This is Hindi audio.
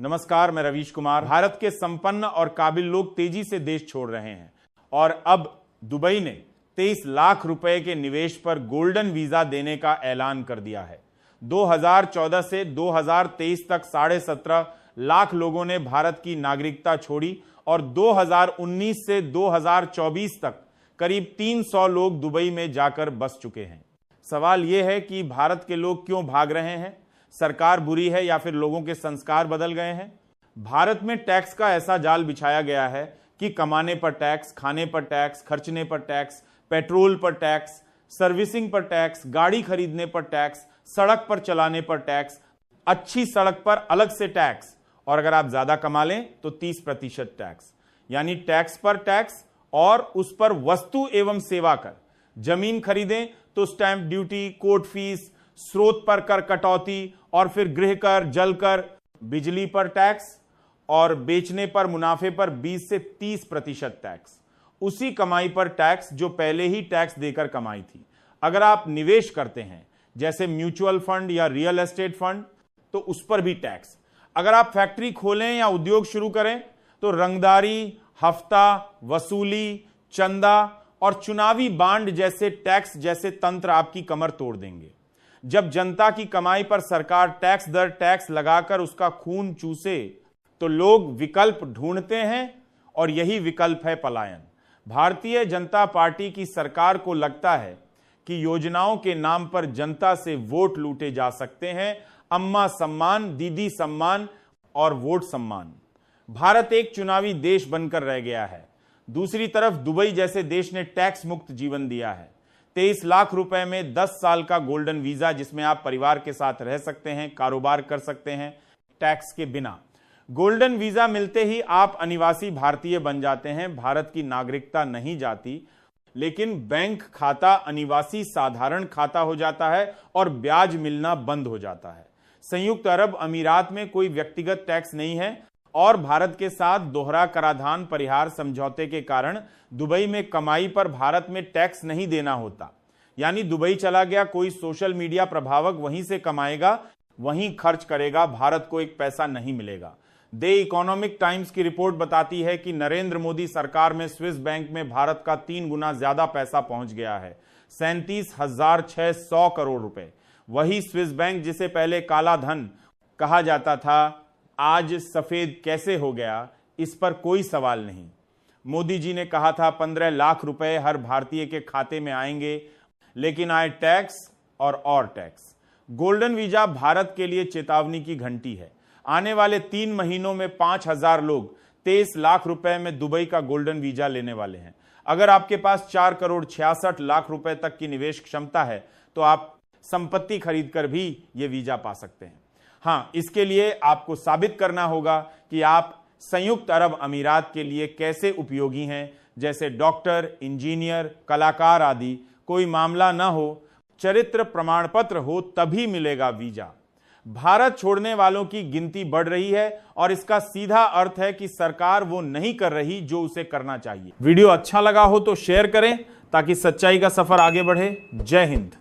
नमस्कार, मैं रवीश कुमार। भारत के संपन्न और काबिल लोग तेजी से देश छोड़ रहे हैं और अब दुबई ने 23 लाख रुपए के निवेश पर गोल्डन वीजा देने का ऐलान कर दिया है। 2014 से 2023 तक 17.5 लाख लोगों ने भारत की नागरिकता छोड़ी और 2019 से 2024 तक करीब 300 लोग दुबई में जाकर बस चुके हैं। सवाल यह है कि भारत के लोग क्यों भाग रहे हैं? सरकार बुरी है या फिर लोगों के संस्कार बदल गए हैं? भारत में टैक्स का ऐसा जाल बिछाया गया है कि कमाने पर टैक्स, खाने पर टैक्स, खर्चने पर टैक्स, पेट्रोल पर टैक्स, सर्विसिंग पर टैक्स, गाड़ी खरीदने पर टैक्स, सड़क पर चलाने पर टैक्स, अच्छी सड़क पर अलग से टैक्स और अगर आप ज्यादा कमा लें तो 30% टैक्स। यानी टैक्स पर टैक्स और उस पर वस्तु एवं सेवा कर। जमीन खरीदें तो स्टैंप ड्यूटी, कोर्ट फीस, स्रोत पर कर कटौती और फिर गृह कर, जल कर, बिजली पर टैक्स और बेचने पर मुनाफे पर 20 से 30% टैक्स। उसी कमाई पर टैक्स जो पहले ही टैक्स देकर कमाई थी। अगर आप निवेश करते हैं जैसे म्यूचुअल फंड या रियल एस्टेट फंड तो उस पर भी टैक्स। अगर आप फैक्ट्री खोलें या उद्योग शुरू करें तो रंगदारी, हफ्ता वसूली, चंदा और चुनावी बांड जैसे टैक्स जैसे तंत्र आपकी कमर तोड़ देंगे। जब जनता की कमाई पर सरकार टैक्स दर टैक्स लगाकर उसका खून चूसे तो लोग विकल्प ढूंढते हैं और यही विकल्प है पलायन। भारतीय जनता पार्टी की सरकार को लगता है कि योजनाओं के नाम पर जनता से वोट लूटे जा सकते हैं। अम्मा सम्मान, दीदी सम्मान और वोट सम्मान। भारत एक चुनावी देश बनकर रह गया है। दूसरी तरफ दुबई जैसे देश ने टैक्स मुक्त जीवन दिया है। 23 लाख रुपए में 10 साल का गोल्डन वीजा जिसमें आप परिवार के साथ रह सकते हैं, कारोबार कर सकते हैं टैक्स के बिना। गोल्डन वीजा मिलते ही आप अनिवासी भारतीय बन जाते हैं। भारत की नागरिकता नहीं जाती, लेकिन बैंक खाता अनिवासी साधारण खाता हो जाता है और ब्याज मिलना बंद हो जाता है। संयुक्त अरब अमीरात में कोई व्यक्तिगत टैक्स नहीं है और भारत के साथ दोहरा कराधान परिहार समझौते के कारण दुबई में कमाई पर भारत में टैक्स नहीं देना होता। यानी दुबई चला गया कोई सोशल मीडिया प्रभावक वहीं से कमाएगा, वहीं खर्च करेगा, भारत को एक पैसा नहीं मिलेगा। द इकोनॉमिक टाइम्स की रिपोर्ट बताती है कि नरेंद्र मोदी सरकार में स्विस बैंक में भारत का 3 गुना ज्यादा पैसा पहुंच गया है, 37,600 करोड़ रुपए। वही स्विस बैंक जिसे पहले काला धन कहा जाता था, आज सफेद कैसे हो गया, इस पर कोई सवाल नहीं। मोदी जी ने कहा था 15 लाख रुपए हर भारतीय के खाते में आएंगे, लेकिन आए टैक्स और टैक्स। गोल्डन वीजा भारत के लिए चेतावनी की घंटी है। आने वाले 3 महीनों में 5,000 लोग 23 लाख रुपए में दुबई का गोल्डन वीजा लेने वाले हैं। अगर आपके पास 4 करोड़ 66 लाख रुपए तक की निवेश क्षमता है तो आप संपत्ति खरीदकर भी यह वीजा पा सकते हैं। हाँ, इसके लिए आपको साबित करना होगा कि आप संयुक्त अरब अमीरात के लिए कैसे उपयोगी हैं। जैसे डॉक्टर, इंजीनियर, कलाकार आदि। कोई मामला ना हो, चरित्र प्रमाण पत्र हो तभी मिलेगा वीजा। भारत छोड़ने वालों की गिनती बढ़ रही है और इसका सीधा अर्थ है कि सरकार वो नहीं कर रही जो उसे करना चाहिए। वीडियो अच्छा लगा हो तो शेयर करें ताकि सच्चाई का सफर आगे बढ़े। जय हिंद।